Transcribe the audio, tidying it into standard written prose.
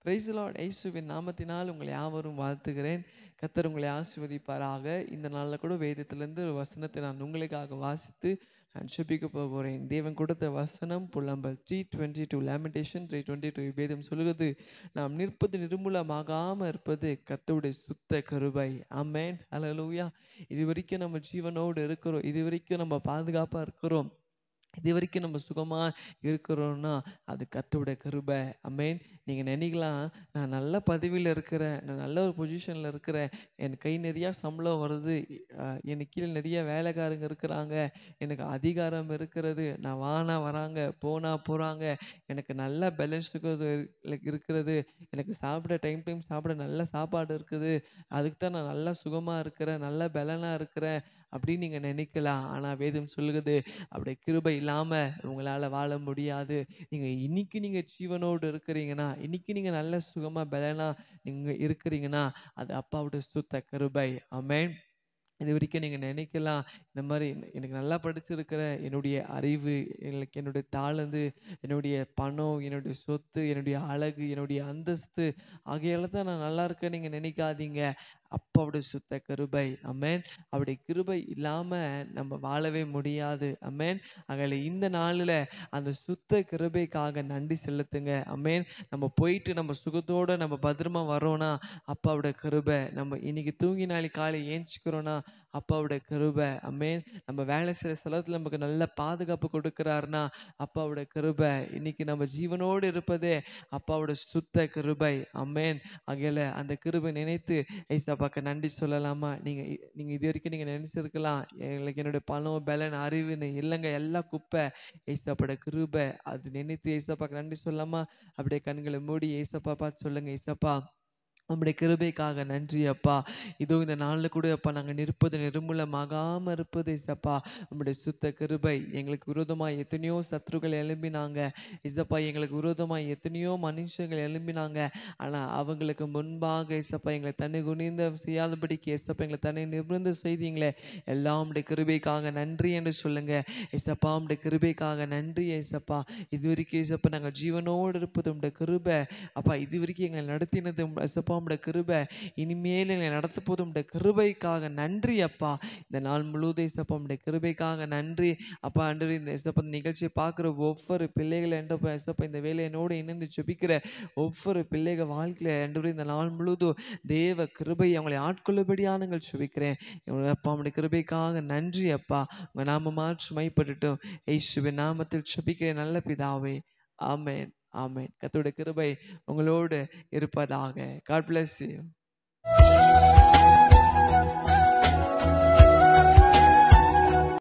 Price Lord. இயேசுவின் நாமத்தினால் உங்களை யாவரும் வாழ்த்துகிறேன். கர்த்தர் உங்களை ஆசீர்வதிப்பாராக. இந்த நாளில் கூட வேதத்திலிருந்து ஒரு வசனத்தை நான் உங்களுக்காக வாசித்து நான் ஜெபிக்க போகிறேன். தேவன் கொடுத்த வசனம் புலம்பல் 3:22, லேமெண்டேஷன் 3:22. வேதம் சொல்கிறது, நாம் நிற்பது நிர்மூலமாகாமல் இருப்பது கர்த்தருடைய சுத்த கிருபை. ஆமென், ஹல்லேலூயா. இது வரைக்கும் நம்ம ஜீவனோடு இருக்கிறோம், இது வரைக்கும் நம்ம பாதுகாப்பாக இருக்கிறோம், இது வரைக்கும் நம்ம சுகமாக இருக்கிறோன்னா அது கர்த்தருடைய கிருபை. ஆமென். நீங்கள் நினைக்கலாம், நான் நல்ல பதவியில் இருக்கிறேன், நான் நல்ல ஒரு பொசிஷனில் இருக்கிறேன், என் கை நிறையா சம்பளம் வருது, எனக்கு கீழே நிறைய வேலைக்காரங்க இருக்கிறாங்க, எனக்கு அதிகாரம் இருக்கிறது, நான் வானா வராங்க போனா போகிறாங்க, எனக்கு நல்ல பேலன்ஸ் இருக்கிறது, எனக்கு சாப்பிட டைம் சாப்பிட நல்ல சாப்பாடு இருக்குது, அதுக்கு தான் நான் நல்லா சுகமாக இருக்கிறேன், நல்ல பலனாக இருக்கிறேன் அப்படின்னு நீங்கள் நினைக்கலாம். ஆனால் வேதம் சொல்லுகிறது, அப்படி கிருபை இல்லாமல் உங்களால் வாழ முடியாது. நீங்கள் ஜீவனோடு இருக்கிறீங்கன்னா, இன்னைக்கு நீங்கள் நல்ல சுகமாக பலனாக நீங்கள் இருக்கிறீங்கன்னா அது அப்பாவோட சுத்த கிருபை. ஆமென். இது வரைக்கும் நீங்கள் நினைக்கலாம், இந்த மாதிரி எனக்கு நல்லா படிச்சிருக்கிற, என்னுடைய அறிவு, எனக்கு என்னுடைய தாளந்து, என்னுடைய பணம், என்னுடைய சொத்து, என்னுடைய அழகு, என்னுடைய அந்தஸ்து ஆகையால தான் நான் நல்லா இருக்கேன் நீங்கள் நினைக்காதீங்க. அப்பாவோட சுத்த கிருபை. ஆமென். அவருடைய கிருபை இல்லாமல் நம்ம வாழவே முடியாது. ஆமென். ஆகல இந்த நாளில் அந்த சுத்த கிருபைக்காக நன்றி செலுத்துங்க. ஆமென். நம்ம போயிட்டு நம்ம சுகத்தோடு நம்ம பத்திரமா வரோன்னா அப்பாவோட கிருபை. நம்ம இன்னைக்கு தூங்கி நாளைக்கு காலை ஏஞ்சிக்கிறோன்னா அப்பாவோட கிருபை. ஆமென். நம்ம வேலை செய்கிற ஸ்தலத்தில் நமக்கு நல்ல பாதுகாப்பு கொடுக்குறாருன்னா அப்பாவோட கிருபை. இன்னைக்கு நம்ம ஜீவனோடு இருப்பதே அப்பாவோட சுத்த கிருபை. ஆமென். ஆகையால அந்த கிருபை நினைத்து ஏசப்பாக்கு நன்றி சொல்லலாமா? நீங்கள் இது வரைக்கும் நீங்கள் நினைச்சிருக்கலாம், எங்களுக்கு என்னுடைய பணம் பலன் அறிவுன்னு இல்லைங்க, எல்லாம் குப்பை. ஏசப்பாவோட கிருபை அது நினைத்து ஏசப்பாக்கு நன்றி சொல்லலாமா? அப்படியே கண்களை மூடி ஏசப்பா பார்த்து சொல்லுங்க, ஏசப்பா உம்முடைய கிருபைக்காக நன்றி அப்பா. இதோ இந்த நாளில் கூட அப்பா நாங்கள் நிற்பது நிர்மூலமாகாமல் இருப்பது இசப்பா உம்முடைய சுத்த கிருபை. எங்களுக்கு விரோதமாக எத்தனையோ சத்துருக்கள் எழும்பினாங்க இசப்பா, எங்களுக்கு விரோதமாக எத்தனையோ மனுஷங்கள் எழும்பினாங்க. ஆனால் அவங்களுக்கு முன்பாக இசப்பா எங்களை தன்னை குனிந்த செய்யாதபடிக்கு இசப்பா எங்களை தன்னை நிமிர்ந்து செய்தீங்களே, எல்லாம் உம்முடைய கிருபைக்காக நன்றி என்று சொல்லுங்க இசப்பா. உம்முடைய கிருபைக்காக நன்றி இசப்பா. இது வரைக்கும் இசப்பா நாங்கள் ஜீவனோடு இருப்பது உம்முடைய கிருபை அப்பா. இது வரைக்கும் எங்களை நடத்தினது இசப்பா உம்முடைய கிருபை, இனிமேல் எங்களை நடத்த போதும் உம்முடைய கிருபைக்காக நன்றி அப்பா. இந்த நாள் முழுவதும் இசப்பா உம்முடைய கிருபைக்காக நன்றி அப்பா. அன்று இந்த இசப்பா நிகழ்ச்சியை பார்க்குற ஒவ்வொரு பிள்ளைகளை என்றப்பா இசப்பா இந்த வேலையினோடு இணைந்து ஜெபிக்கிற ஒவ்வொரு பிள்ளைகள் வாழ்க்கையில் என்று இந்த நாள் முழுவதும் தேவ கிருபை அவங்களை ஆட்கொள்ளும்படியாக நாங்கள் ஜெபிக்கிறேன் அப்பா. உம்முடைய கிருபைக்காக நன்றி அப்பா. உங்கள் நாம மாற்றுமைப்பட்டுட்டும் இயேசுவின் நாமத்தில் ஜெபிக்கிற நல்ல பிதாவே, ஆமென், ஆமென். கர்த்தருடைய கிருபை உங்களோடு இருப்பதாக. God bless you.